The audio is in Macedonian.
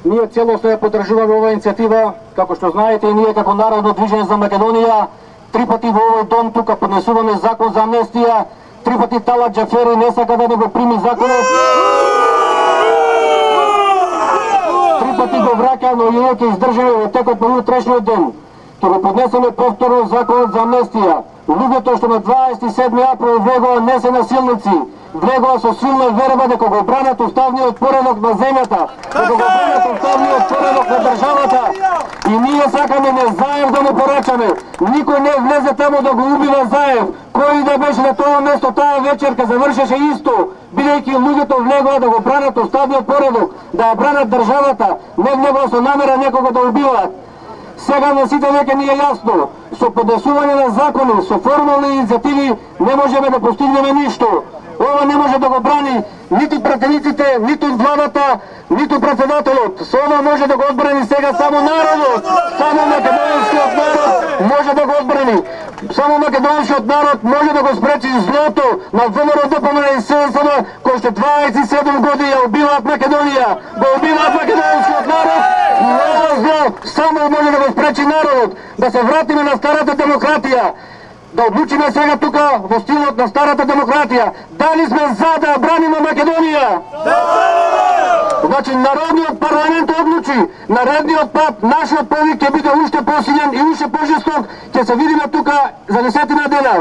Ние целосно ја поддржуваме оваа иницијатива, како што знаете и ние како Народно движење за Македонија, 3 пати во овој дом тука поднесуваме закон за амнестија, 3 пати Талат Џафери не сака да не го прими законот. 3 пати го враќа, но ние ќе издржиме во текот на утрешниот ден. Ќе го поднесеме повторно законот за амнестија. Луѓето што на 27 април влегоа не се насилници, влегоа со силна верба дека го бранат уставниот поредок на земјата, дека го бранат уставниот поредок на државата. И ние сакаме не Заев да му порачаме. Никој не влезе таму да го убива Заев. Кој да беше на тоа место таа вечерка завршеше исто, бидејќи луѓето влегоа да го бранат уставниот поредок, да ја бранат државата, не влегоа со намера некого да убиваат. Сега на сите веќе ни е јасно, со поднесување на закони, со формални иницијативи не можеме да постигнеме ништо. Ова не може да го брани ниту пратениците, ниту владата, ниту председателот. Со ова може да го одбрани сега само народот. Само македонскиот народ може да го одбрани. Само македонскиот народ може да го спречи злото на ВМРО, ДПМН и СДСМ, кои што 27 години ја убиваат Македонија. Го убиваат македонскиот народ и ова зло само може да го спречи народот. Да се вратиме на старата демократија. Да одлучиме сега тука во стилот на старата демократија. Дали сме за да браниме Македонија? Значи народниот парламент одлучи. Наредниот пат нашиот повик ќе биде уште посилен и уште пожесток. Ќе се видиме тука за 10 дена.